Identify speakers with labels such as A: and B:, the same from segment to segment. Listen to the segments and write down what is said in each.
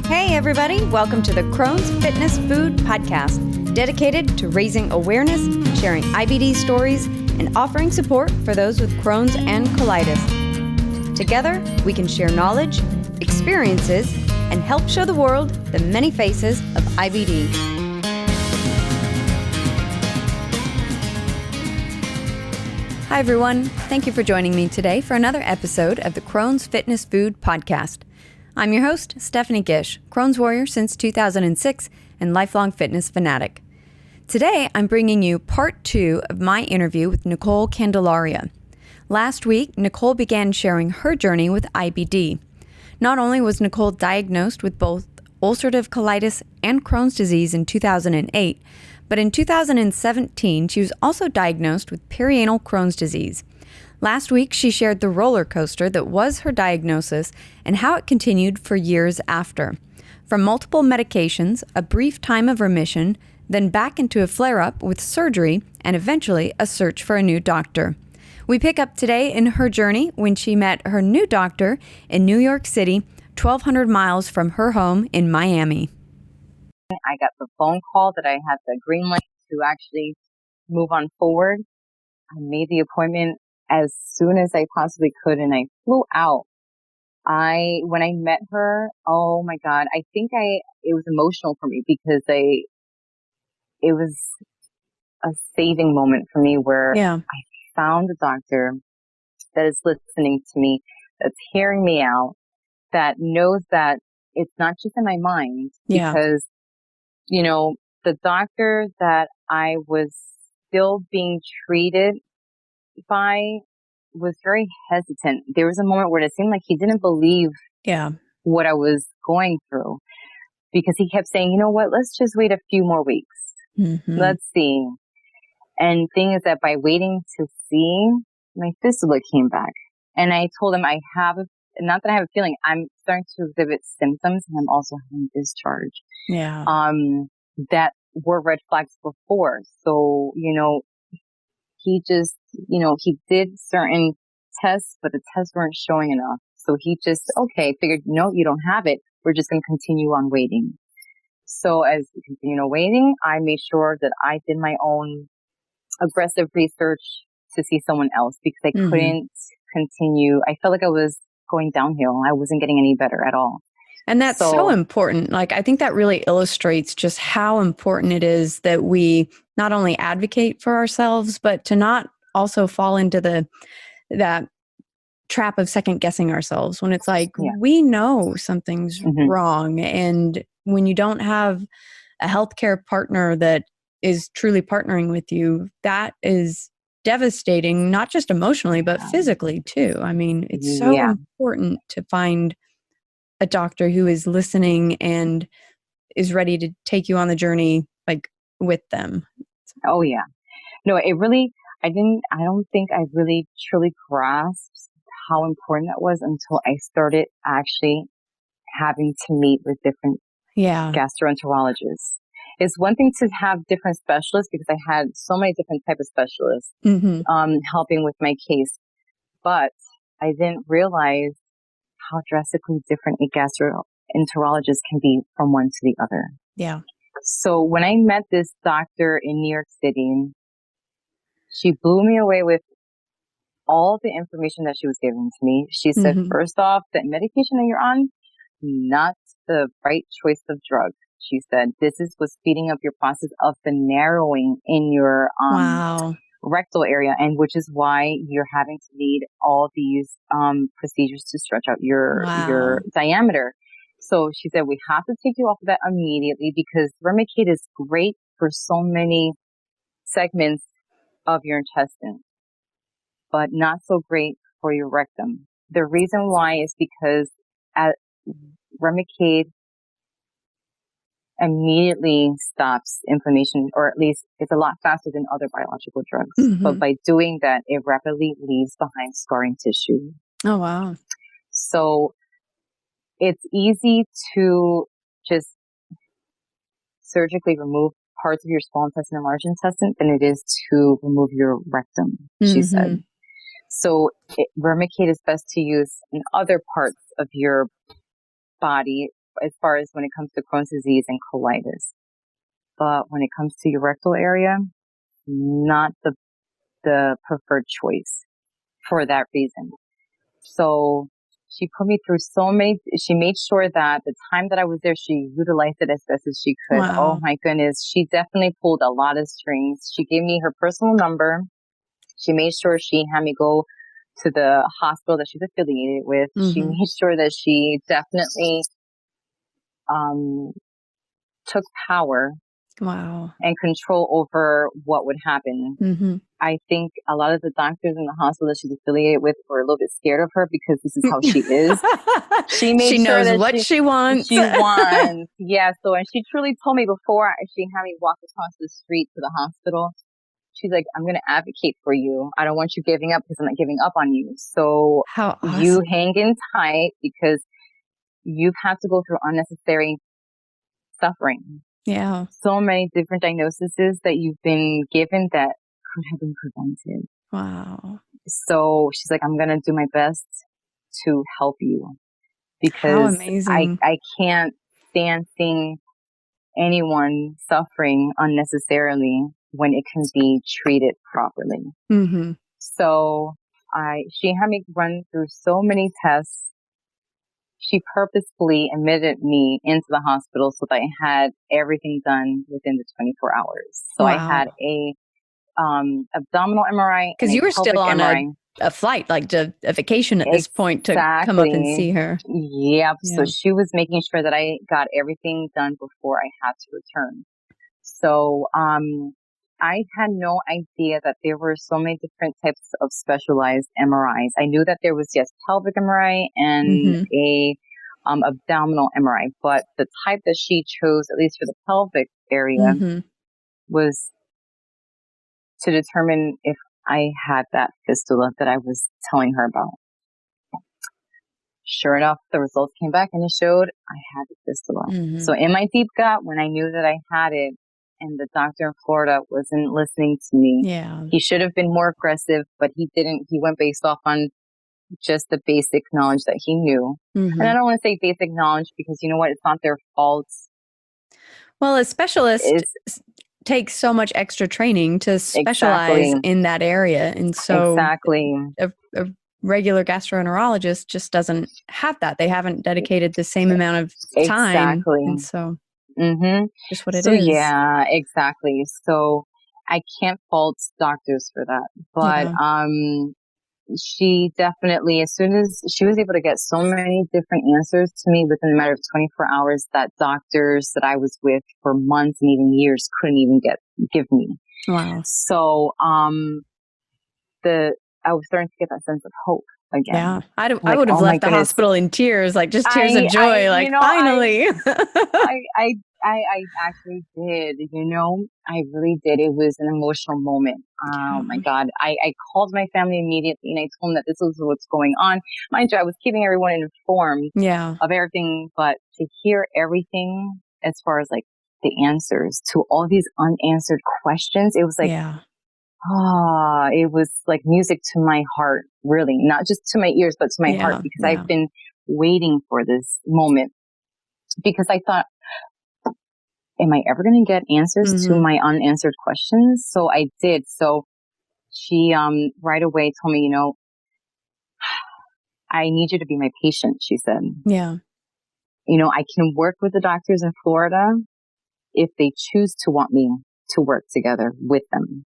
A: Hey everybody, welcome to the Crohn's Fitness Food Podcast, dedicated to raising awareness, sharing IBD stories, and offering support for those with Crohn's and colitis. Together, we can share knowledge, experiences, and help show the world the many faces of IBD. Hi everyone, thank you for joining me today for another episode of the Crohn's Fitness Food Podcast. I'm your host, Stephanie Gish, Crohn's warrior since 2006 and lifelong fitness fanatic. Today, I'm bringing you part 2 of my interview with Nicole Candelaria. Last week, Nicole began sharing her journey with IBD. Not only was Nicole diagnosed with both ulcerative colitis and Crohn's disease in 2008, but in 2017, she was also diagnosed with perianal Crohn's disease. Last week, she shared the roller coaster that was her diagnosis and how it continued for years after. From multiple medications, a brief time of remission, then back into a flare-up with surgery, and eventually a search for a new doctor. We pick up today in her journey when she met her new doctor in New York City, 1,200 miles from her home in Miami.
B: I got the phone call that I had the green light to actually move on forward. I made the appointment as soon as I possibly could, and I flew out. When I met her, oh my God, I think it was emotional for me because it was a saving moment for me where I found a doctor that is listening to me, that's hearing me out, that knows that it's not just in my mind. Because, the doctor that I was still being treated by was very hesitant. There was a moment where it seemed like he didn't believe what I was going through, because he kept saying, you know what, let's just wait a few more weeks. Mm-hmm. Let's see. And the thing is that by waiting to see, my fistula came back. And I told him not that I have a feeling, I'm starting to exhibit symptoms, and I'm also having discharge. That were red flags before. So, he just, he did certain tests, but the tests weren't showing enough. So he just, figured, no, you don't have it. We're just going to continue on waiting. So as we continue waiting, I made sure that I did my own aggressive research to see someone else, because I couldn't continue. I felt like I was going downhill. I wasn't getting any better at all.
A: And that's so important. I think that really illustrates just how important it is that we not only advocate for ourselves, but to not also fall into that trap of second guessing ourselves when it's like, we know something's wrong. And when you don't have a healthcare partner that is truly partnering with you, that is devastating, not just emotionally, but physically too. I mean, it's so important to find a doctor who is listening and is ready to take you on the journey, with them.
B: Oh yeah. No, I don't think I really truly grasped how important that was until I started actually having to meet with different gastroenterologists. It's one thing to have different specialists, because I had so many different types of specialists helping with my case, but I didn't realize how drastically different a gastroenterologist can be from one to the other.
A: Yeah.
B: So when I met this doctor in New York City, she blew me away with all the information that she was giving to me. She said, first off, that medication that you're on, not the right choice of drug. She said, this is what's speeding up your process of the narrowing in your rectal area, and which is why you're having to need all these procedures to stretch out your diameter. So she said, we have to take you off of that immediately, because Remicade is great for so many segments of your intestine, but not so great for your rectum. The reason why is because Remicade immediately stops inflammation, or at least it's a lot faster than other biological drugs. But by doing that, it rapidly leaves behind scarring tissue.
A: Oh, wow.
B: So it's easy to just surgically remove parts of your small intestine and large intestine than it is to remove your rectum, she said. So Remicade is best to use in other parts of your body as far as when it comes to Crohn's disease and colitis. But when it comes to your rectal area, not the preferred choice for that reason. So she put me through she made sure that the time that I was there, she utilized it as best as she could.
A: Wow.
B: Oh my goodness. She definitely pulled a lot of strings. She gave me her personal number. She made sure she had me go to the hospital that she's affiliated with. She made sure that she definitely, took power.
A: Wow.
B: And control over what would happen. I think a lot of the doctors in the hospital that she's affiliated with were a little bit scared of her because this is how she is. She made
A: she
B: sure
A: knows
B: that
A: what she wants.
B: She wants. Yeah. So, and she truly told me before she had me walk across the street to the hospital, she's like, I'm going to advocate for you. I don't want you giving up because I'm not giving up on you. So
A: how awesome.
B: You hang in tight because you've had to go through unnecessary suffering.
A: Yeah.
B: So many different diagnoses that you've been given that could have been prevented.
A: Wow.
B: So she's like, I'm going to do my best to help you because I can't stand seeing anyone suffering unnecessarily when it can be treated properly. So she had me run through so many tests. She purposefully admitted me into the hospital so that I had everything done within the 24 hours. So I had a abdominal MRI.
A: Because you were still on a flight, like a vacation at this point to come up and see her.
B: Yep. Yeah. So she was making sure that I got everything done before I had to return. So I had no idea that there were so many different types of specialized MRIs. I knew that there was just pelvic MRI and a abdominal MRI, but the type that she chose, at least for the pelvic area, was to determine if I had that fistula that I was telling her about. Sure enough, the results came back and it showed I had the fistula. So in my deep gut, when I knew that I had it, and the doctor in Florida wasn't listening to me.
A: Yeah.
B: He should have been more aggressive, but he didn't. He went based off on just the basic knowledge that he knew. And I don't want to say basic knowledge because you know what? It's not their fault.
A: Well, a specialist takes so much extra training to specialize in that area. And so a regular gastroenterologist just doesn't have that. They haven't dedicated the same amount of time. And so just what it is.
B: Yeah, exactly. So I can't fault doctors for that. But she definitely, as soon as she was able to get so many different answers to me within a matter of 24 hours that doctors that I was with for months and even years couldn't even give me.
A: Wow.
B: So I was starting to get that sense of hope again.
A: Yeah. I would have left the hospital in tears, like just tears of joy, finally.
B: I actually did, I really did. It was an emotional moment. Oh my God. I called my family immediately and I told them that this was what's going on. Mind you, I was keeping everyone informed of everything, but to hear everything as far as like the answers to all these unanswered questions, it was like, it was like music to my heart, really, not just to my ears, but to my heart, because I've been waiting for this moment because I thought, am I ever going to get answers to my unanswered questions? So I did. So she, right away told me, I need you to be my patient. She said,
A: yeah,
B: I can work with the doctors in Florida if they choose to want me to work together with them.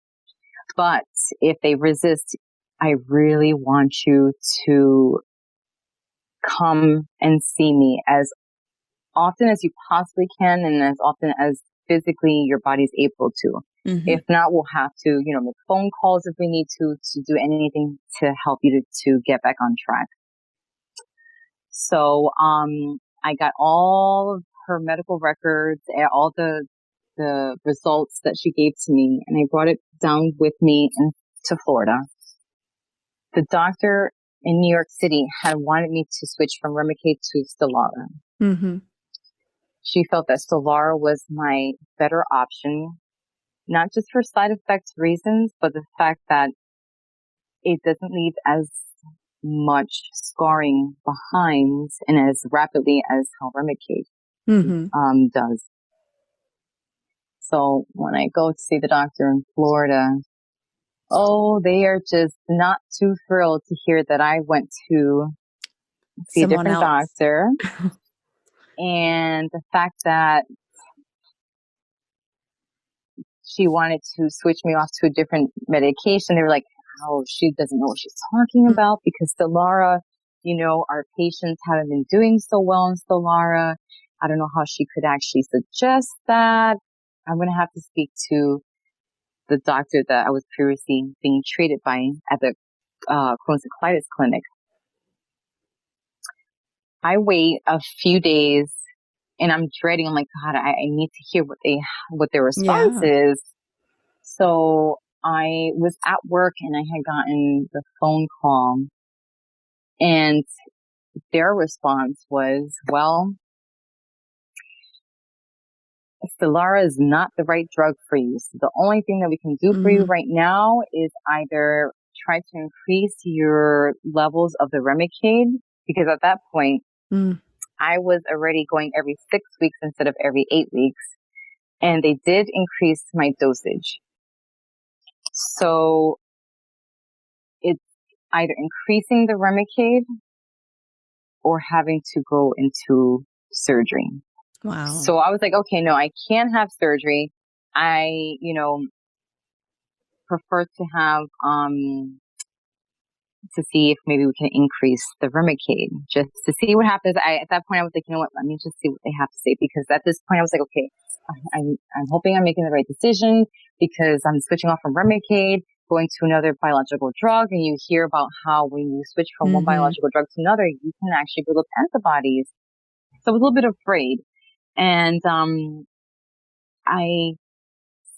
B: But if they resist, I really want you to come and see me as often as you possibly can and as often as physically your body's able to. If not, we'll have to, make phone calls if we need to do anything to help you to get back on track. So, I got all of her medical records, all the results that she gave to me, and I brought it down with me to Florida. The doctor in New York City had wanted me to switch from Remicade to Stelara. She felt that Stelara was my better option, not just for side effects reasons, but the fact that it doesn't leave as much scarring behind and as rapidly as how Remicade does. So when I go to see the doctor in Florida, they are just not too thrilled to hear that I went to see
A: Someone
B: a different
A: else.
B: doctor. And the fact that she wanted to switch me off to a different medication, they were like, oh, she doesn't know what she's talking about because Stelara, our patients haven't been doing so well in Stelara. I don't know how she could actually suggest that. I'm going to have to speak to the doctor that I was previously being treated by at the Crohn's and colitis clinic. I wait a few days and I'm dreading. I'm like, God, I need to hear what their response is. So I was at work and I had gotten the phone call and their response was, well, Stelara is not the right drug for you. So the only thing that we can do for you right now is either try to increase your levels of the Remicade, because at that point, I was already going every 6 weeks instead of every 8 weeks. And they did increase my dosage. So it's either increasing the Remicade or having to go into surgery.
A: Wow.
B: So I was like, okay, no, I can't have surgery. I, prefer to have, to see if maybe we can increase the Remicade just to see what happens. At that point, I was like, you know what, let me just see what they have to say. Because at this point I was like, okay, I'm hoping I'm making the right decision because I'm switching off from Remicade, going to another biological drug. And you hear about how when you switch from one biological drug to another, you can actually build up antibodies. So I was a little bit afraid. And, I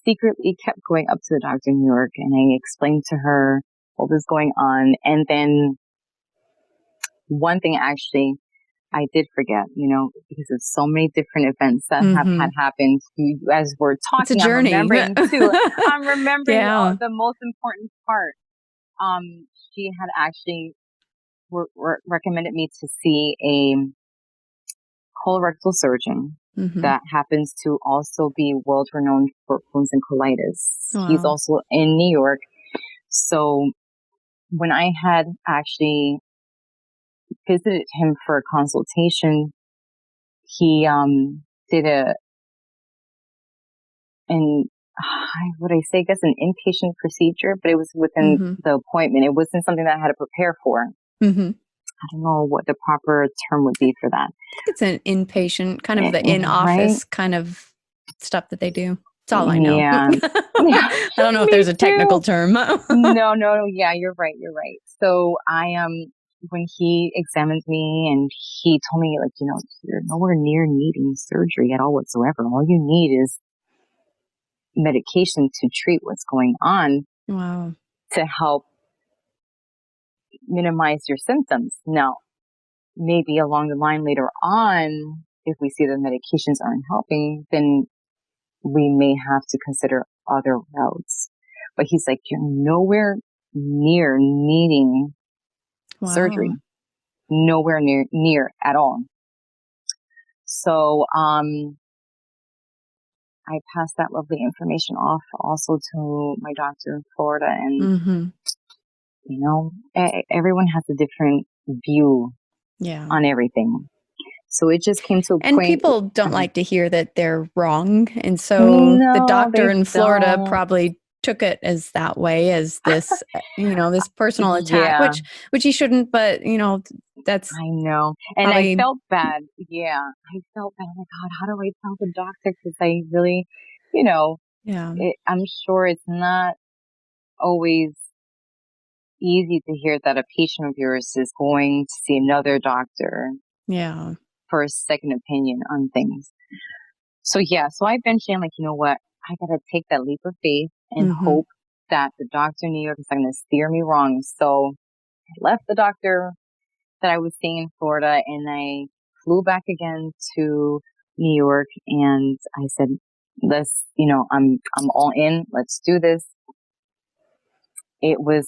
B: secretly kept going up to the doctor in New York and I explained to her what was going on. And then one thing actually I did forget, because of so many different events that have had happened as we're talking.
A: It's a journey.
B: I'm remembering too. I'm remembering the most important part. She had actually recommended me to see a colorectal surgeon that happens to also be world renowned for Crohn's and colitis. Wow. He's also in New York. So when I had actually visited him for a consultation, he did what I say, I guess an inpatient procedure, but it was within the appointment. It wasn't something that I had to prepare for. I don't know what the proper term would be for that.
A: It's an inpatient, kind of the in-office kind of stuff that they do. That's all I know.
B: Yeah.
A: I don't know if there's a technical term.
B: No. Yeah, you're right. So when he examined me and he told me, like, you're nowhere near needing surgery at all whatsoever. All you need is medication to treat what's going on.
A: Wow.
B: To help minimize your symptoms. Now, maybe along the line later on, if we see the medications aren't helping, then we may have to consider other routes. But he's like, you're nowhere near needing surgery. Nowhere near at all. So, I passed that lovely information off also to my doctor in Florida. And, everyone has a different view on everything. So it just came to a point.
A: And people don't like to hear that they're wrong. And so the doctor in Florida probably took it as that way, as this, this personal attack, which he shouldn't, but that's.
B: I know. And I felt bad. Yeah. I felt bad. Oh my God, how do I tell the doctor? Because I really, I'm sure it's not always easy to hear that a patient of yours is going to see another doctor.
A: Yeah.
B: For a second opinion on things. So I eventually, I'm like, you know what? I gotta take that leap of faith and hope that the doctor in New York is not gonna steer me wrong. So I left the doctor that I was seeing in Florida and I flew back again to New York and I said, I'm all in. Let's do this. It was,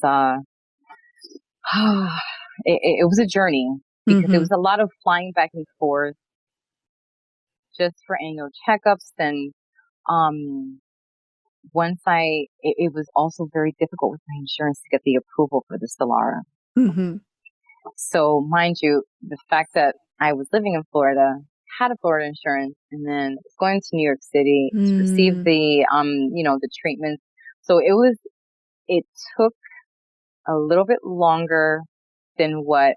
B: it was a journey because it was a lot of flying back and forth, just for annual checkups. Then, it was also very difficult with my insurance to get the approval for the Stelara.
A: Mm-hmm.
B: So mind you, the fact that I was living in Florida, had a Florida insurance, and then was going to New York City to receive the treatment. So it took a little bit longer than what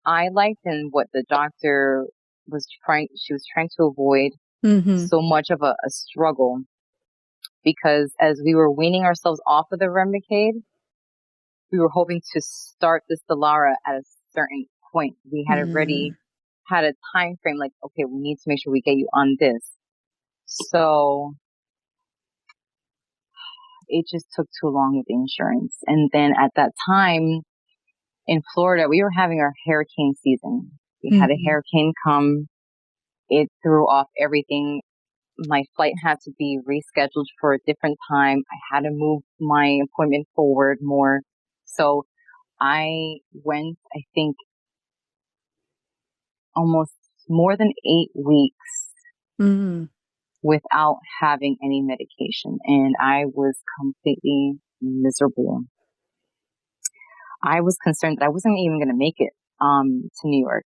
B: I liked and what the doctor she was trying to avoid so much of a struggle, because as we were weaning ourselves off of the Remicade, we were hoping to start the Stelara at a certain point. We had already had a time frame, like, okay, we need to make sure we get you on this. So it just took too long with the insurance. And then at that time in Florida, we were having our hurricane season. We had a hurricane come. It threw off everything. My flight had to be rescheduled for a different time. I had to move my appointment forward more. So I went, I think, almost more than 8 weeks without having any medication. And I was completely miserable. I was concerned that I wasn't even going to make it to New York.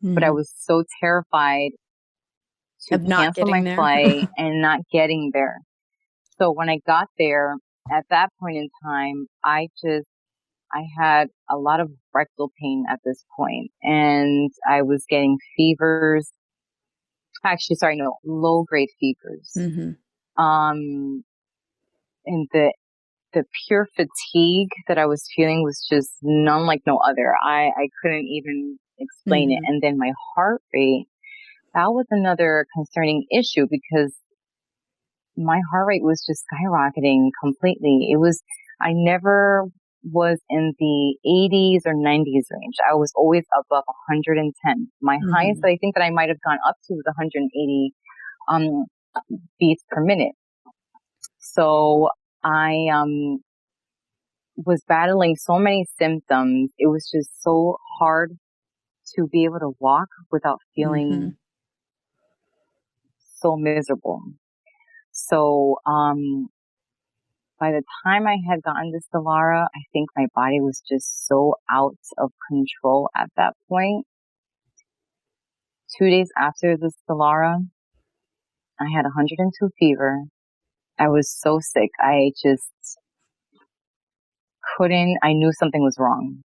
B: But I was so terrified to cancel my flight and not getting there. So when I got there, at that point in time, I had a lot of rectal pain at this point, and I was getting fevers. Actually, sorry, no, low grade fevers. And the pure fatigue that I was feeling was just none like no other. I couldn't even explain it. And then my heart rate, that was another concerning issue, because my heart rate was just skyrocketing completely. I never was in the 80s or 90s range. I was always above 110. My highest I think that I might have gone up to was 180 beats per minute. So I was battling so many symptoms. It was just so hard to be able to walk without feeling so miserable. So by the time I had gotten the Stelara, I think my body was just so out of control at that point. 2 days after the Stelara, I had 102 fever. I was so sick. I just I knew something was wrong.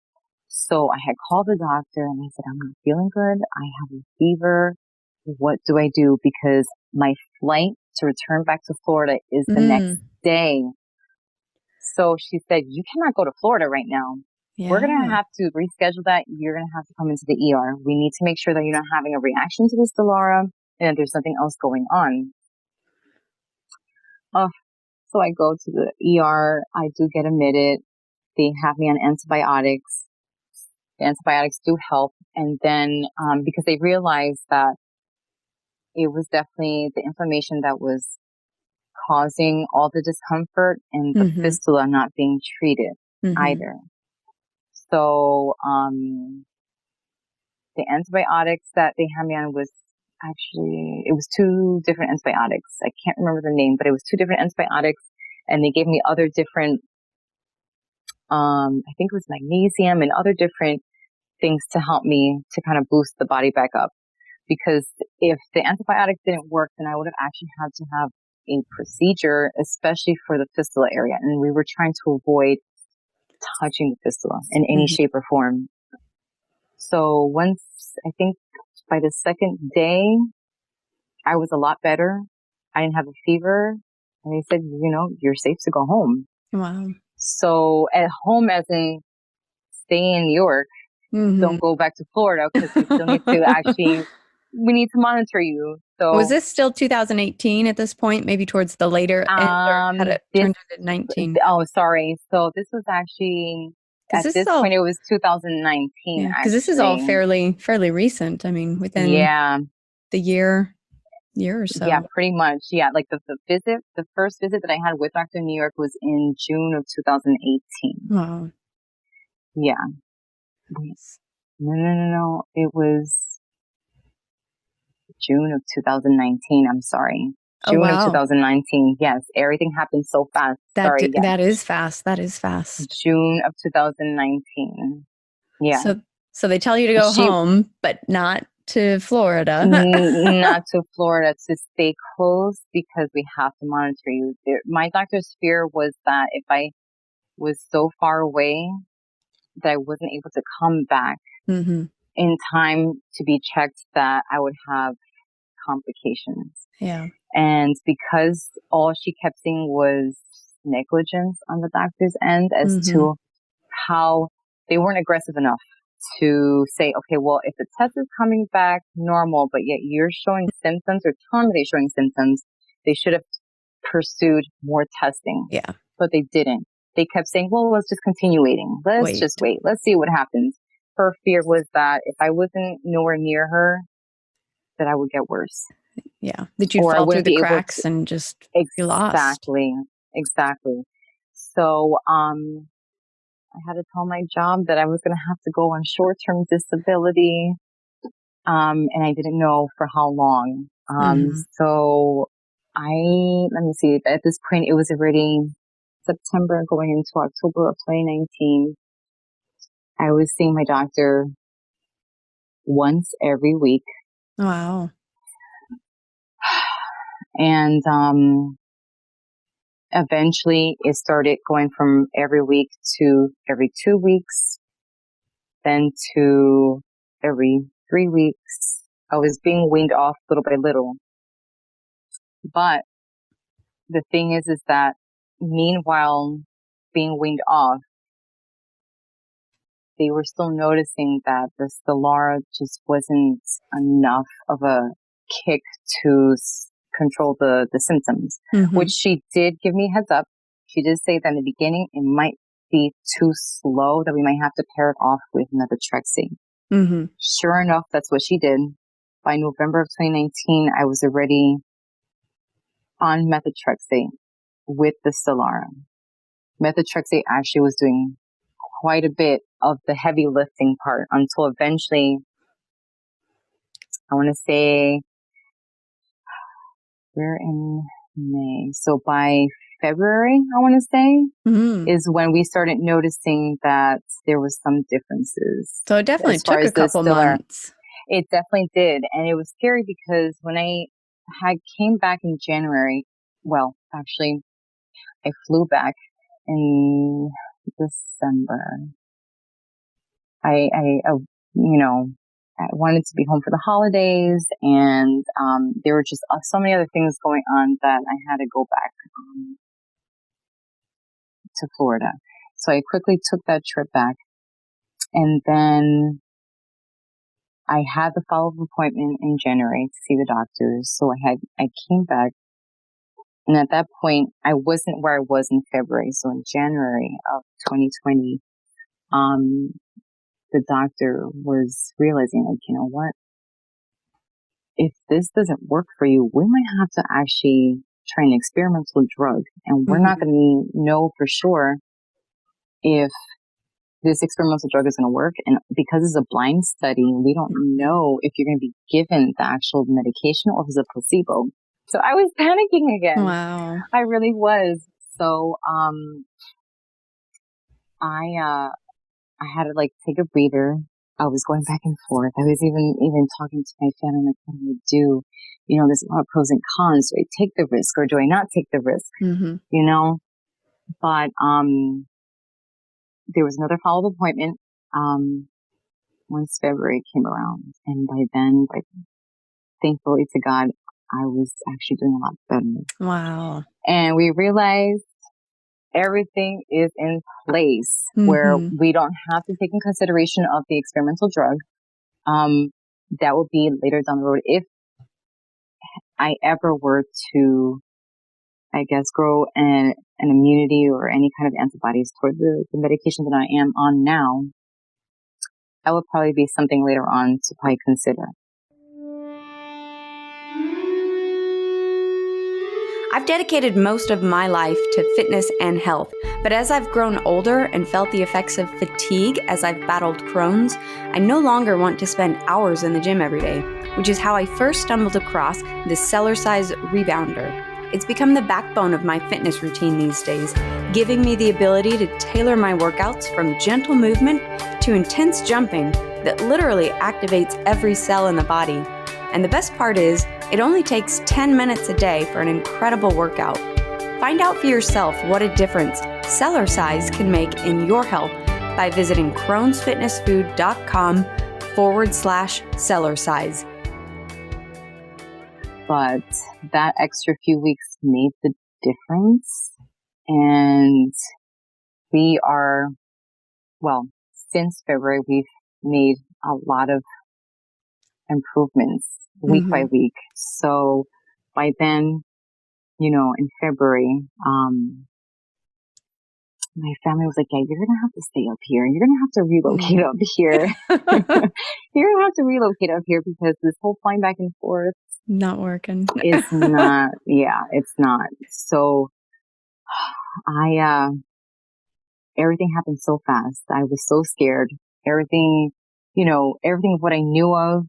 B: So I had called the doctor and I said, I'm not feeling good. I have a fever. What do I do? Because my flight to return back to Florida is the next day. So she said, you cannot go to Florida right now. Yeah. We're going to have to reschedule that. You're going to have to come into the ER. We need to make sure that you're not having a reaction to the Stelara and that there's something else going on. So I go to the ER. I do get admitted. They have me on antibiotics. The antibiotics do help. And then, because they realized that it was definitely the inflammation that was causing all the discomfort and the fistula not being treated either. So, the antibiotics that they had me on it was 2 different antibiotics. I can't remember the name, but it was 2 different antibiotics, and they gave me other different, I think it was magnesium and other different things to help me to kind of boost the body back up. Because if the antibiotics didn't work, then I would have actually had to have a procedure, especially for the fistula area. And we were trying to avoid touching the fistula in any shape or form. So I think by the second day, I was a lot better. I didn't have a fever. And they said, you're safe to go home.
A: Wow.
B: So at home, as in stay in New York, don't go back to Florida, because we still need to we need to monitor you. So
A: was this still 2018 at this point? Maybe towards the later end, or had it turned into 19?
B: Oh, sorry. So this was actually, at this point, it was 2019.
A: Because this is all fairly recent. I mean, within the year or so.
B: Yeah, pretty much. Yeah, like the first visit that I had with Dr. New York was in June of 2018.
A: Wow.
B: Yeah. No. It was June of 2019. I'm sorry.
A: Oh,
B: June of
A: wow.
B: 2019. Yes. Everything happened so fast. Sorry. Yes.
A: That is fast. That is fast.
B: June of 2019. Yeah.
A: So they tell you to go home, but not to Florida.
B: Not to Florida, to stay close because we have to monitor you. My doctor's fear was that if I was so far away that I wasn't able to come back in time to be checked, that I would have complications.
A: Yeah.
B: And because all she kept seeing was negligence on the doctor's end as to how they weren't aggressive enough to say, okay, well, if the test is coming back normal, but yet you're showing symptoms or telling me they're showing symptoms, they should have pursued more testing.
A: Yeah.
B: But they didn't. They kept saying, well, let's just continue waiting. Let's just wait. Let's see what happens. Her fear was that if I wasn't nowhere near her, that I would get worse.
A: Yeah. That you'd fall through the cracks and just be lost.
B: Exactly. So, I had to tell my job that I was going to have to go on short-term disability. And I didn't know for how long. So let me see, at this point, it was already September going into October of 2019. I was seeing my doctor once every week.
A: Wow.
B: And, eventually it started going from every week to every 2 weeks, then to every 3 weeks. I was being weaned off little by little. But the thing is that meanwhile being weaned off, they were still noticing that the Stelara just wasn't enough of a kick to control the symptoms, which she did give me a heads up. She did say that in the beginning, it might be too slow, that we might have to pair it off with Methotrexate. Sure enough, that's what she did. By November of 2019, I was already on Methotrexate with the Stelara. Methotrexate actually was doing quite a bit of the heavy lifting part until eventually, I want to say, we're in May. So by February, I want to say, is when we started noticing that there was some differences.
A: So it definitely took a couple months.
B: It definitely did. And it was scary because when I came back in January, well, actually, I flew back in December. I wanted to be home for the holidays, and there were just so many other things going on that I had to go back to Florida. So I quickly took that trip back, and then I had the follow-up appointment in January to see the doctors. So I came back, and at that point, I wasn't where I was in February. So in January of 2020, the doctor was realizing, like, you know what? If this doesn't work for you, we might have to actually try an experimental drug. And we're not going to know for sure if this experimental drug is going to work. And because it's a blind study, we don't know if you're going to be given the actual medication or if it's a placebo. So I was panicking again.
A: Wow.
B: I really was. So, I had to take a breather. I was going back and forth. I was even talking to my family, like, what do I do? There's a lot of pros and cons. Do I take the risk or do I not take the risk? But, there was another follow-up appointment, once February came around. And by then, thankfully to God, I was actually doing a lot better.
A: Wow.
B: And we realized everything is in place where we don't have to take in consideration of the experimental drug. That will be later down the road. If I ever were to, I guess, grow an immunity or any kind of antibodies toward the medication that I am on now, that would probably be something later on to probably consider.
A: I've dedicated most of my life to fitness and health, but as I've grown older and felt the effects of fatigue as I've battled Crohn's, I no longer want to spend hours in the gym every day. which is how I first stumbled across the Celercise Rebounder. It's become the backbone of my fitness routine these days, giving me the ability to tailor my workouts from gentle movement to intense jumping that literally activates every cell in the body. And the best part is, it only takes 10 minutes a day for an incredible workout. Find out for yourself what a difference Celercise can make in your health by visiting cronsfitnessfood.com/Celercise.
B: But that extra few weeks made the difference. And we are, well, since February, we've made a lot of improvements week by week. So by then, in February, my family was like, yeah, you're going to have to stay up here. You're going to have to relocate up here. You're going to have to relocate up here because this whole flying back and forth,
A: not working.
B: It's not. Yeah, it's not. So everything happened so fast. I was so scared. Everything of what I knew of.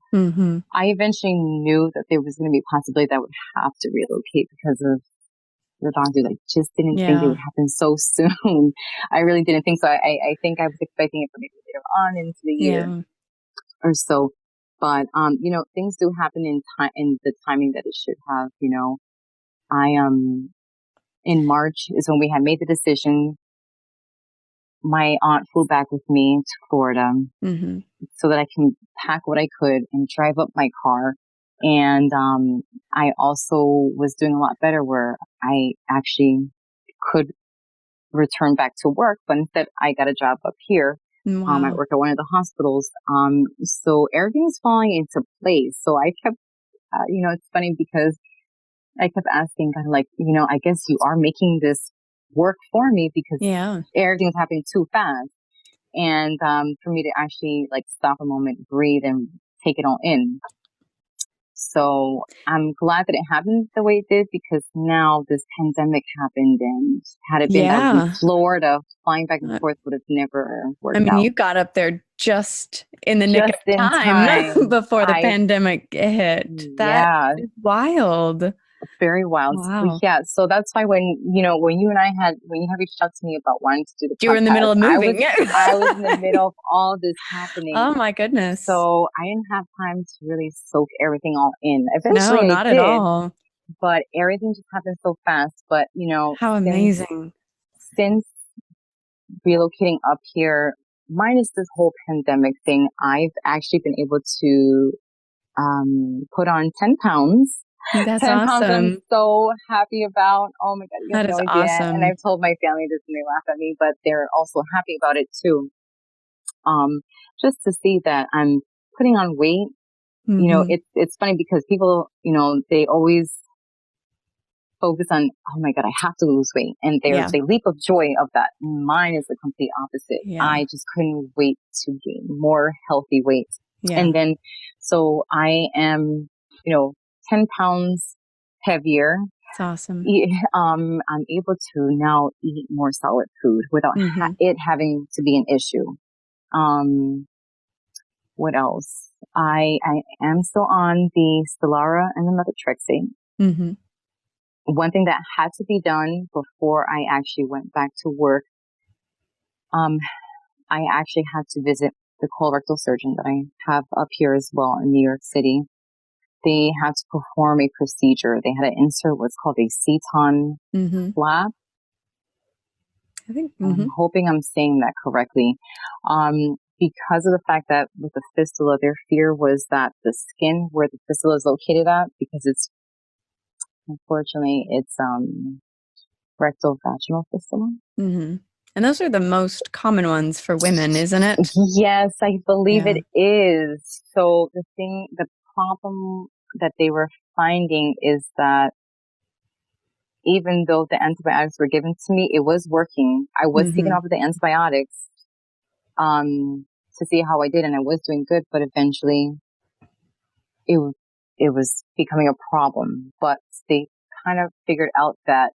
B: I eventually knew that there was going to be a possibility that I would have to relocate because of the doctor. Just didn't think it would happen so soon. I really didn't think so. I think I was expecting it for maybe later on into the year or so. But, things do happen in the timing that it should have, in March is when we had made the decision. My aunt flew back with me to Florida so that I can pack what I could and drive up my car. And, I also was doing a lot better where I actually could return back to work, but instead I got a job up here.
A: Wow.
B: I work at one of the hospitals. So everything was falling into place. So I kept, it's funny because I kept asking God, I guess you are making this work for me because everything's happening too fast. And, for me to actually stop a moment, breathe and take it all in. So I'm glad that it happened the way it did because now this pandemic happened, and had it been out in Florida, flying back and forth would have never worked out.
A: You got up there just in the nick of time before the pandemic hit. That is wild.
B: Very wild.
A: Wow.
B: Yeah. So that's why when you and I when you had reached out to me about wanting to do the podcast,
A: you were in the middle of moving.
B: I was in the middle of all this happening.
A: Oh my goodness.
B: So I didn't have time to really soak everything all in. Eventually
A: no, not
B: I did,
A: at all.
B: But everything just happened so fast. But
A: how amazing.
B: Since relocating up here, minus this whole pandemic thing, I've actually been able to put on 10 pounds.
A: That's
B: 10
A: awesome.
B: pounds I'm so happy about. Oh my God. You have
A: that
B: no
A: is
B: idea.
A: awesome.
B: And I've told my family this and they laugh at me, but they're also happy about it too. Just to see that I'm putting on weight, it's funny because people, they always focus on, oh my God, I have to lose weight. And there's a leap of joy of that. Mine is the complete opposite.
A: Yeah.
B: I just couldn't wait to gain more healthy weight.
A: Yeah.
B: And then, so I am, 10 pounds heavier.
A: That's awesome.
B: I'm able to now eat more solid food without it having to be an issue. What else? I am still on the Stelara and the Methotrexate. One thing that had to be done before I actually went back to work, I actually had to visit the colorectal surgeon that I have up here as well in New York City. They had to perform a procedure. They had to insert what's called a ceton flap.
A: I think
B: I'm hoping I'm saying that correctly. Because of the fact that with the fistula, their fear was that the skin where the fistula is located at, because it's unfortunately it's rectal vaginal fistula. And
A: those are the most common ones for women, isn't it?
B: Yes, I believe it is. So the problem that they were finding is that even though the antibiotics were given to me, it was working. I was taking off the antibiotics to see how I did, and I was doing good, but eventually it was becoming a problem. But they kind of figured out that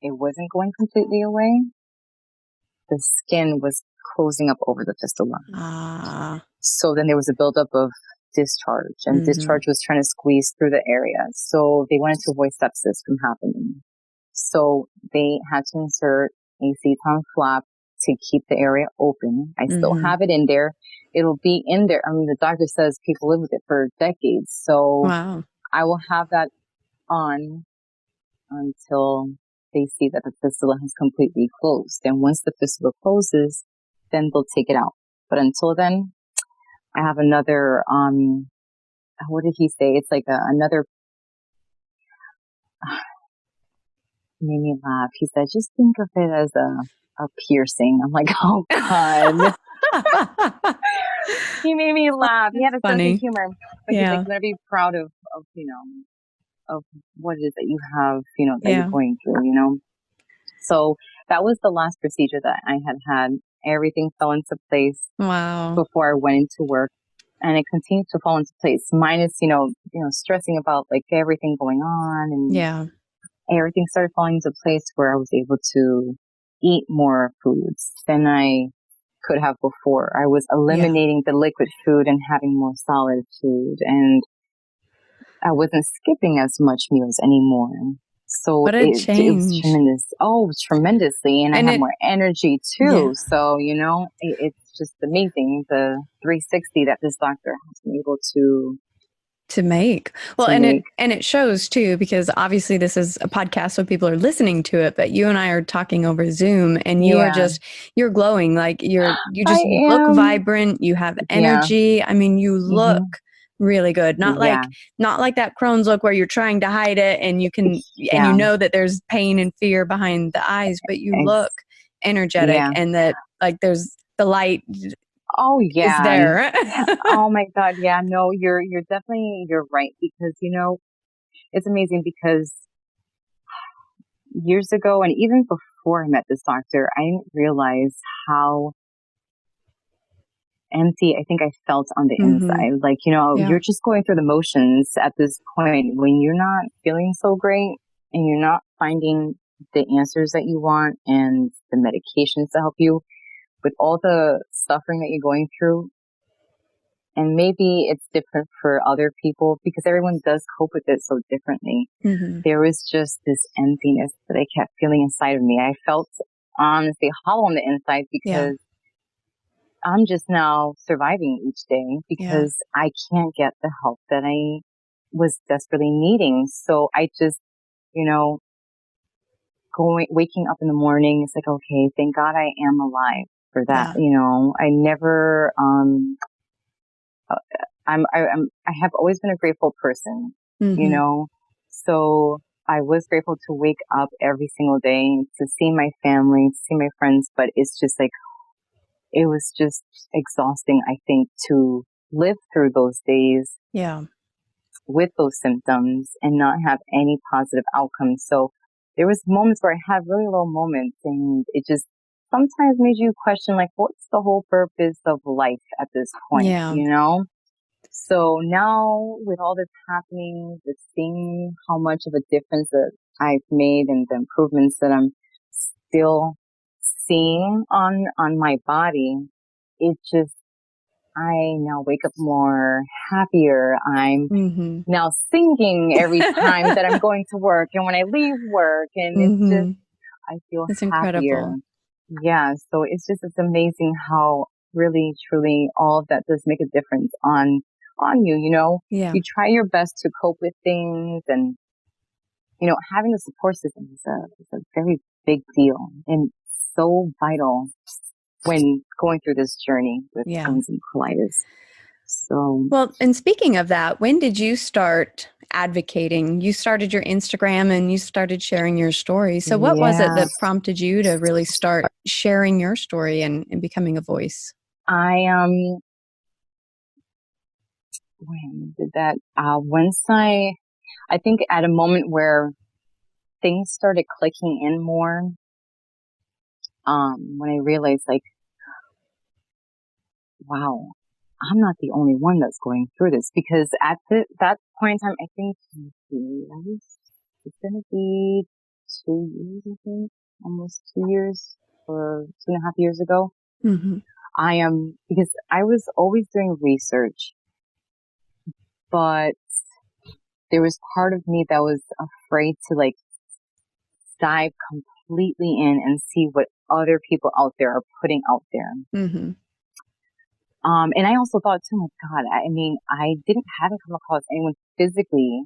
B: it wasn't going completely away. The skin was closing up over the fistula. So then there was a buildup of discharge, and discharge was trying to squeeze through the area. So they wanted to avoid sepsis from happening. So they had to insert a Ceton flap to keep the area open. I still have it in there. It'll be in there. I mean, the doctor says people live with it for decades. So
A: Wow.
B: I will have that on until they see that the fistula has completely closed. And once the fistula closes, then they'll take it out. But until then, I have another, what did he say? It's like another, he made me laugh. He said, just think of it as a piercing. I'm like, oh God. He made me laugh. He had a sense of humor. But he's like, you gotta be proud of, of what it is that you have, that you're going through, So that was the last procedure that I had. Everything fell into place.
A: Wow.
B: Before I went into work, and it continued to fall into place. Minus, stressing about like everything going on, and everything started falling into place where I was able to eat more foods than I could have before. I was eliminating the liquid food and having more solid food, and I wasn't skipping as much meals anymore. So it was tremendous. Oh, tremendously. And I had more energy too. So, it's just amazing, the 360 that this doctor has been able to
A: make. Well, it shows too, because obviously this is a podcast, so people are listening to it, but you and I are talking over Zoom, and you are you're glowing. Like you just look vibrant. You have energy. I mean, you look really good. Not like that Crohn's look where you're trying to hide it, and you can, and you know that there's pain and fear behind the eyes, but you look energetic, and that like there's the light.
B: Oh yeah.
A: Is there.
B: Oh my God. Yeah, no, you're definitely, you're right, because, it's amazing because years ago, and even before I met this doctor, I didn't realize how empty I think I felt on the inside. Like, you're just going through the motions at this point when you're not feeling so great, and you're not finding the answers that you want and the medications to help you with all the suffering that you're going through. And maybe it's different for other people because everyone does cope with it so differently. There was just this emptiness that I kept feeling inside of me. I felt honestly hollow on the inside because I'm just now surviving each day because I can't get the help that I was desperately needing. So I just, waking up in the morning, it's like, okay, thank God I am alive for that. I never, I have always been a grateful person, so I was grateful to wake up every single day, to see my family, to see my friends, but it's just like, it was just exhausting, I think, to live through those days with those symptoms and not have any positive outcomes. So there was moments where I had really low moments, and it just sometimes made you question, like, what's the whole purpose of life at this point, So now with all this happening, just seeing how much of a difference that I've made and the improvements that I'm still seeing on my body, it just, I now wake up more happier. I'm now singing every time that I'm going to work and when I leave work, and it's just, I feel
A: it's
B: happier.
A: Incredible.
B: Yeah. So it's amazing how really, truly all of that does make a difference on you, You try your best to cope with things, and, having a support system is a very big deal and so vital when going through this journey with Crohn's and colitis. So,
A: well, and speaking of that, when did you start advocating? You started your Instagram and you started sharing your story. So what was it that prompted you to really start sharing your story and becoming a voice?
B: When did that? Once I think at a moment where things started clicking in more, when I realized, like, wow, I'm not the only one that's going through this, because at that point in time, I think it's going to be 2 years, I think, almost 2 years or 2.5 years ago. Because I was always doing research but there was part of me that was afraid to like dive completely in and see what other people out there are putting out there.
A: Mm-hmm.
B: And I also thought too, my God, I mean, I haven't come across anyone physically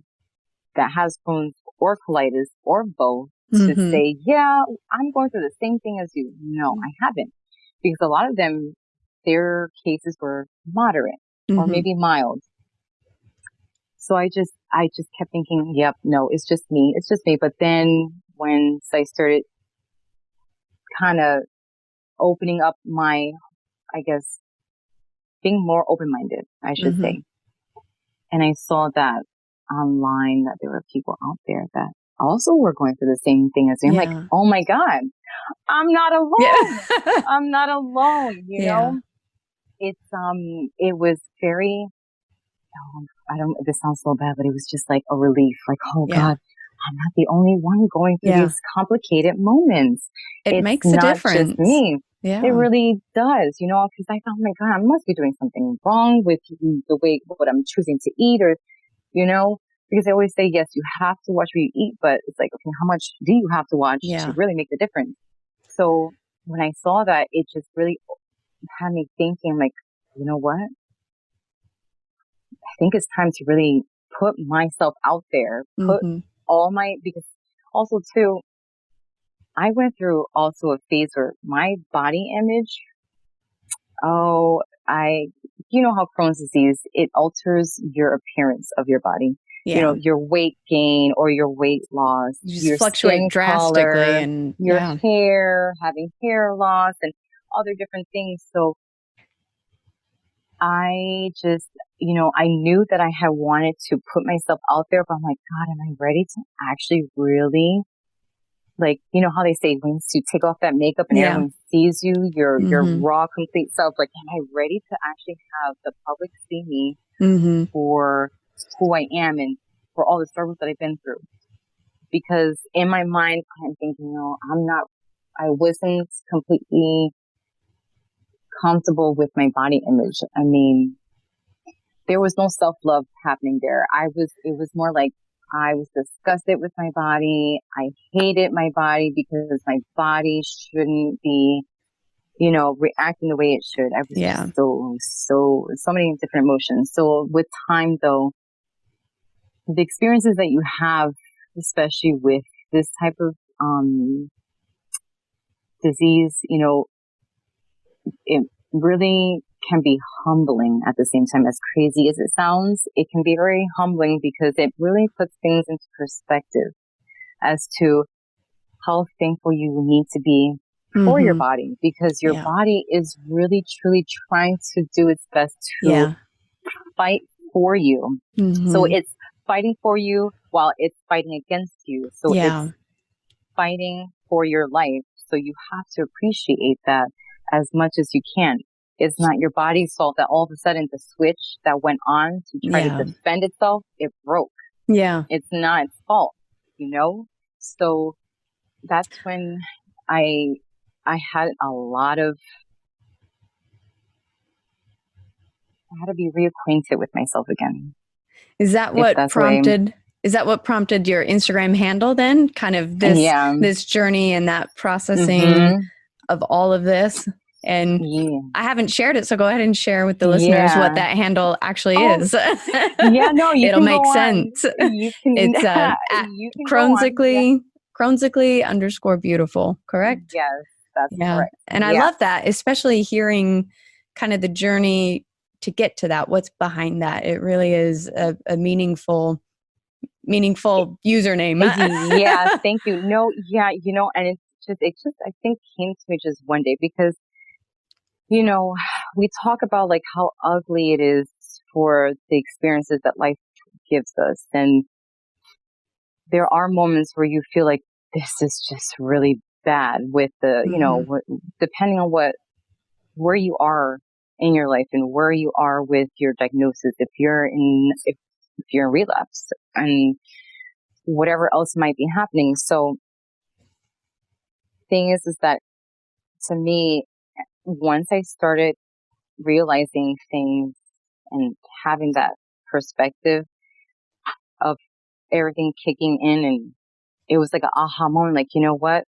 B: that has Crohn's or colitis or both to say, yeah, I'm going through the same thing as you. No, I haven't. Because a lot of them, their cases were moderate or maybe mild. So I just kept thinking, yep, no, it's just me. It's just me. But then once I started kind of opening up my, I guess, being more open-minded, I should say. And I saw that online that there were people out there that also were going through the same thing as me. I'm like, oh my God, I'm not alone. Yeah. I'm not alone, you know? It's, it was very, this sounds so bad, but it was just like a relief. Like, oh God, I'm not the only one going through these complicated moments.
A: It makes a difference.
B: Just me.
A: Yeah.
B: It really does, you know, because I thought, oh my God, I must be doing something wrong with the way, what I'm choosing to eat or, you know, because I always say, yes, you have to watch what you eat, but it's like, okay, how much do you have to watch to really make the difference? So when I saw that, it just really had me thinking like, you know what? I think it's time to really put myself out there, put because also too, I went through also a phase where my body image, you know how Crohn's disease, it alters your appearance of your body. Yeah. You know, your weight gain or your weight loss,
A: you
B: your
A: fluctuate
B: skin
A: drastically
B: color,
A: and
B: your hair, having hair loss and other different things. So I just, you know, I knew that I had wanted to put myself out there, but I'm like, God, am I ready to actually really, like, you know how they say once you take off that makeup and everyone sees you, your raw, complete self, like, am I ready to actually have the public see me for who I am and for all the struggles that I've been through? Because in my mind, I'm thinking, no, I wasn't completely comfortable with my body image. I mean, there was no self-love happening there. It was more like I was disgusted with my body. I hated my body because my body shouldn't be, you know, reacting the way it should. I was just so many different emotions. So with time though, the experiences that you have, especially with this type of, disease, you know, it really can be humbling at the same time. As crazy as it sounds, it can be very humbling because it really puts things into perspective as to how thankful you need to be for your body, because your body is really truly trying to do its best to fight for you. So it's fighting for you while it's fighting against you. So it's fighting for your life. So you have to appreciate that as much as you can. It's not your body's fault that all of a sudden the switch that went on to try to defend itself, it broke. Yeah. It's not its fault, you know? So that's when I had I had to be reacquainted with myself again.
A: Is that what prompted your Instagram handle then? Kind of this journey and that processing of all of this? And I haven't shared it, so go ahead and share with the listeners what that handle actually is. It'll make sense.
B: You can,
A: it's at Crohn'sically _beautiful, correct?
B: Yes, that's correct.
A: And I love that, especially hearing kind of the journey to get to that. What's behind that? It really is a meaningful username.
B: Yeah, thank you. No, you know, and it just I think came to me just one day because, you know, we talk about like how ugly it is for the experiences that life gives us. And there are moments where you feel like this is just really bad with the, you know, depending on where you are in your life and where you are with your diagnosis, if you're in relapse and whatever else might be happening. So thing is that to me, once I started realizing things and having that perspective of everything kicking in. And it was like an aha moment. Like, you know what?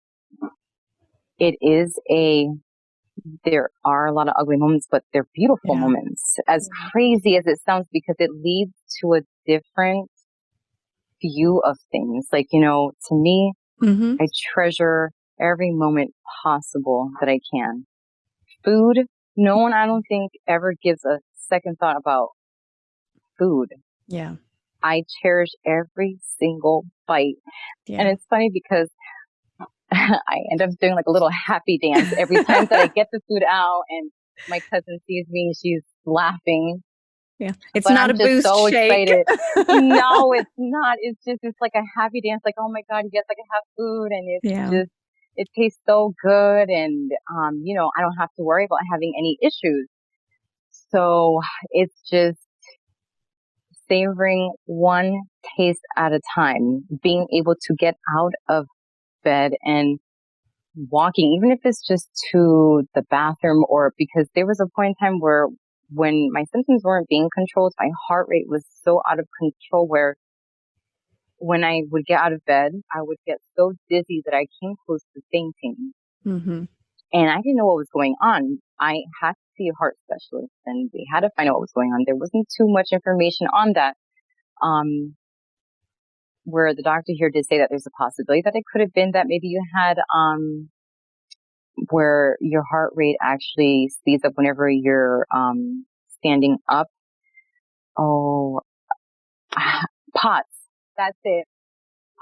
B: There are a lot of ugly moments, but they're beautiful moments, as crazy as it sounds, because it leads to a different view of things. Like, to me, I treasure every moment possible that I can. Food, no one, I don't think, ever gives a second thought about food.
A: Yeah.
B: I cherish every single bite.
A: Yeah.
B: And it's funny because I end up doing like a little happy dance every time that I get the food out and my cousin sees me, she's laughing.
A: Yeah. It's
B: but
A: not
B: I'm
A: a
B: just
A: boost
B: so
A: shake.
B: excited. No, it's not. It's like a happy dance. Like, oh my God, yes, I can have food. And it tastes so good. And, I don't have to worry about having any issues. So it's just savoring one taste at a time, being able to get out of bed and walking, even if it's just to the bathroom, or because there was a point in time where when my symptoms weren't being controlled, my heart rate was so out of control where when I would get out of bed, I would get so dizzy that I came close to fainting.
A: Mm-hmm.
B: And I didn't know what was going on. I had to see a heart specialist and they had to find out what was going on. There wasn't too much information on that. Where the doctor here did say that there's a possibility that it could have been that maybe you had, where your heart rate actually speeds up whenever you're, standing up. Oh, POTS. That's it.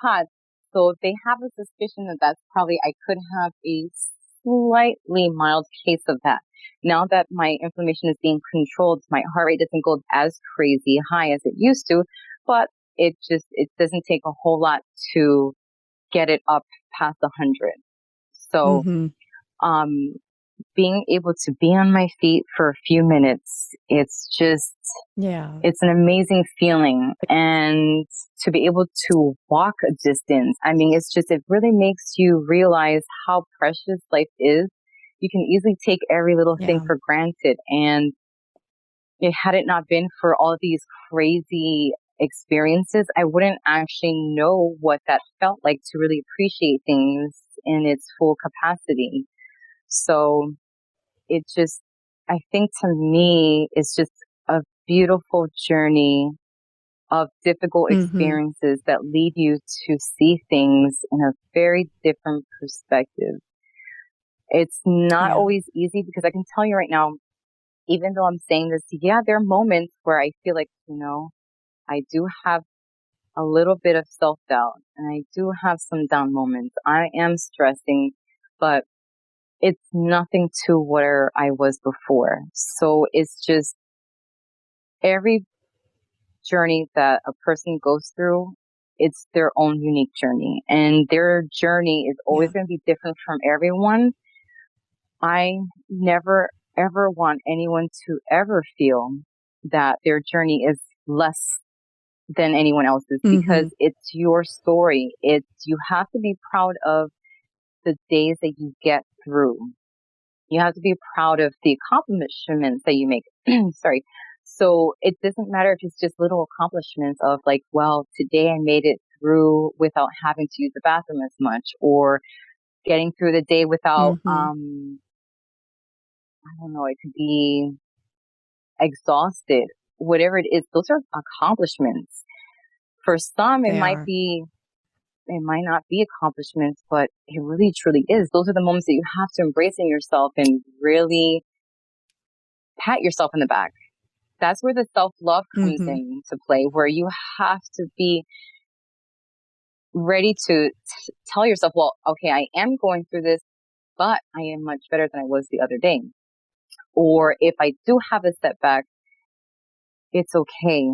B: POTS. So they have a suspicion that that's probably, I could have a slightly mild case of that. Now that my inflammation is being controlled, my heart rate doesn't go as crazy high as it used to, but it doesn't take a whole lot to get it up past 100. So, being able to be on my feet for a few minutes, it's an amazing feeling. And to be able to walk a distance, I mean, it really makes you realize how precious life is. You can easily take every little thing for granted. And had it not been for all these crazy experiences, I wouldn't actually know what that felt like to really appreciate things in its full capacity. So I think to me, it's just a beautiful journey of difficult experiences that lead you to see things in a very different perspective. It's not always easy, because I can tell you right now, even though I'm saying this, there are moments where I feel like, I do have a little bit of self-doubt and I do have some down moments. I am stressing, but it's nothing to where I was before. So it's just every journey that a person goes through, it's their own unique journey, and their journey is always going to be different from everyone. I never ever want anyone to ever feel that their journey is less than anyone else's, because it's your story. You have to be proud of the days that you get through. You have to be proud of the accomplishments that you make. Sorry. So it doesn't matter if it's just little accomplishments of like, well, today I made it through without having to use the bathroom as much, or getting through the day without, I don't know, it could be exhausted, whatever it is. Those are accomplishments. For some, it might not be accomplishments, but it really truly is. Those are the moments that you have to embrace in yourself and really pat yourself in the back. That's where the self-love comes into play, where you have to be ready to tell yourself, well, okay, I am going through this, but I am much better than I was the other day. Or if I do have a setback, it's okay.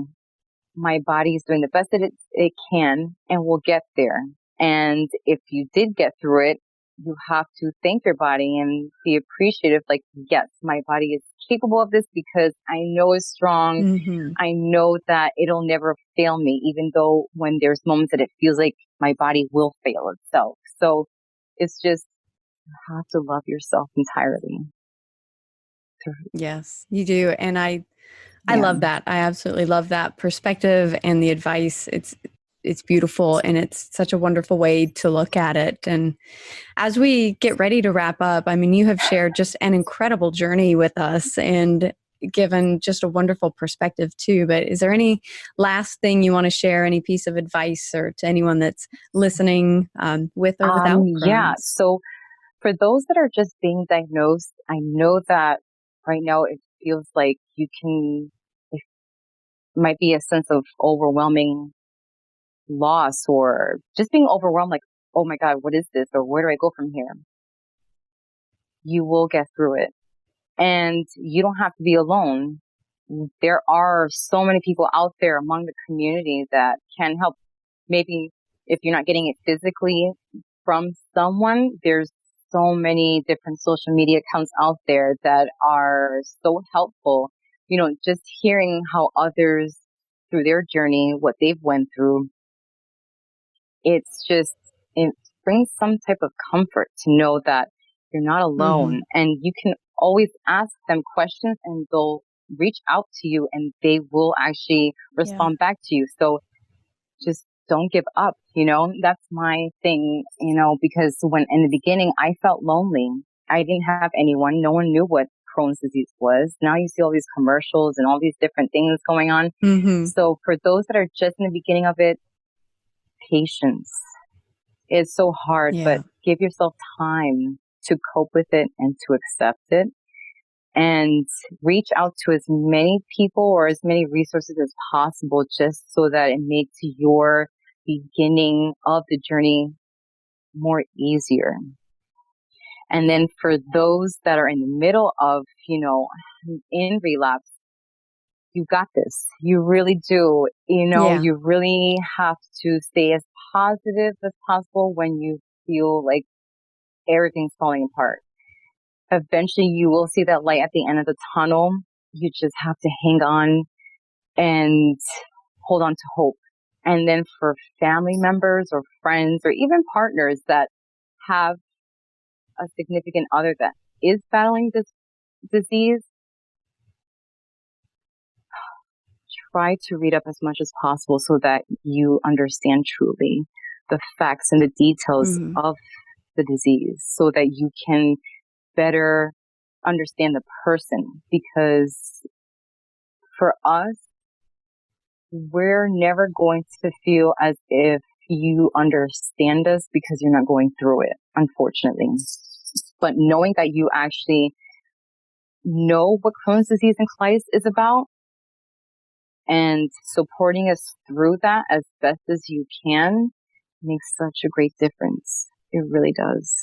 B: My body is doing the best that it can, and we'll get there. And if you did get through it, you have to thank your body and be appreciative. Like, yes, my body is capable of this because I know it's strong. I know that it'll never fail me, even though when there's moments that it feels like my body will fail itself. So it's just, you have to love yourself entirely.
A: Yes, you do. And I I love that. I absolutely love that perspective and the advice. It's beautiful, and it's such a wonderful way to look at it. And as we get ready to wrap up, I mean, you have shared just an incredible journey with us and given just a wonderful perspective too. But is there any last thing you want to share, any piece of advice or to anyone that's listening with or without Crohn's?
B: Yeah. So for those that are just being diagnosed, I know that right now it feels like it might be a sense of overwhelming loss or just being overwhelmed, like, oh my God, what is this? Or where do I go from here? You will get through it. And you don't have to be alone. There are so many people out there among the community that can help. Maybe if you're not getting it physically from someone, there's so many different social media accounts out there that are so helpful. You know, just hearing how others through their journey, what they've went through, it brings some type of comfort to know that you're not alone, and you can always ask them questions and they'll reach out to you and they will actually respond back to you. So just don't give up, you know, that's my thing, you know, because when in the beginning I felt lonely, I didn't have anyone. No one knew what Crohn's disease was. Now you see all these commercials and all these different things going on. So for those that are just in the beginning of it, patience. It's so hard, but give yourself time to cope with it and to accept it, and reach out to as many people or as many resources as possible just so that it makes your beginning of the journey more easier. And then for those that are in the middle of, you know, in relapse, you got this. You really do. You know, you really have to stay as positive as possible when you feel like everything's falling apart. Eventually you will see that light at the end of the tunnel. You just have to hang on and hold on to hope. And then for family members or friends or even partners that have a significant other that is battling this disease, try to read up as much as possible so that you understand truly the facts and the details of the disease so that you can better understand the person. Because for us, we're never going to feel as if you understand us because you're not going through it, unfortunately. But knowing that you actually know what Crohn's disease and colitis is about and supporting us through that as best as you can makes such a great difference. It really does.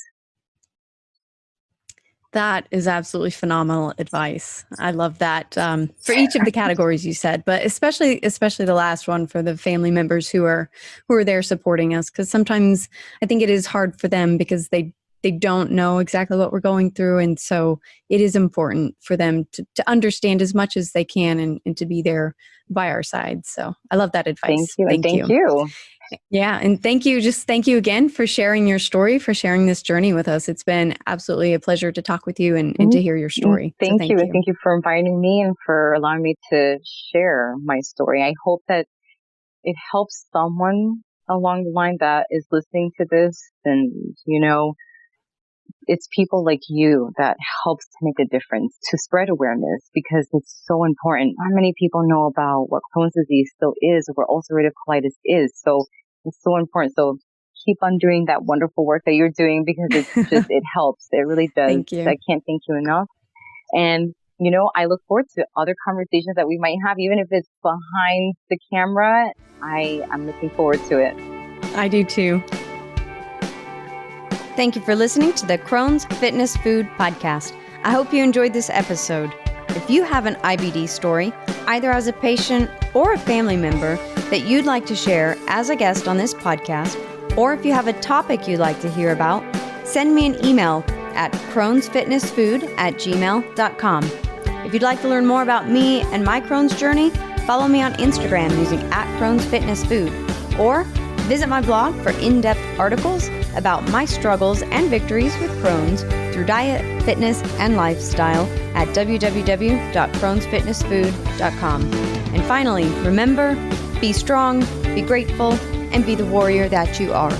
A: That is absolutely phenomenal advice. I love that for each of the categories you said, but especially the last one for the family members who are there supporting us, because sometimes I think it is hard for them because they don't know exactly what we're going through, and so it is important for them to understand as much as they can and to be there by our side. So I love that advice.
B: Thank you.
A: Yeah. And thank you again for sharing your story, for sharing this journey with us. It's been absolutely a pleasure to talk with you and to hear your story.
B: Thank you. Thank you for inviting me and for allowing me to share my story. I hope that it helps someone along the line that is listening to this. And, you know, it's people like you that helps to make a difference, to spread awareness, because it's so important. Not many people know about what Crohn's disease still is or what ulcerative colitis is. So it's so important. So keep on doing that wonderful work that you're doing, because it's just, it helps. It really does.
A: Thank you.
B: I can't thank you enough. And, you know, I look forward to other conversations that we might have, even if it's behind the camera. I'm looking forward to it.
A: I do too. Thank you for listening to the Crohn's Fitness Food Podcast. I hope you enjoyed this episode. If you have an IBD story, either as a patient or a family member that you'd like to share as a guest on this podcast, or if you have a topic you'd like to hear about, send me an email at crohnsfitnessfood@gmail.com. If you'd like to learn more about me and my Crohn's journey, follow me on Instagram using @Crohn'sFitnessFood, or Visit my blog for in-depth articles about my struggles and victories with Crohn's through diet, fitness, and lifestyle at www.crohnsfitnessfood.com. And finally, remember, be strong, be grateful, and be the warrior that you are.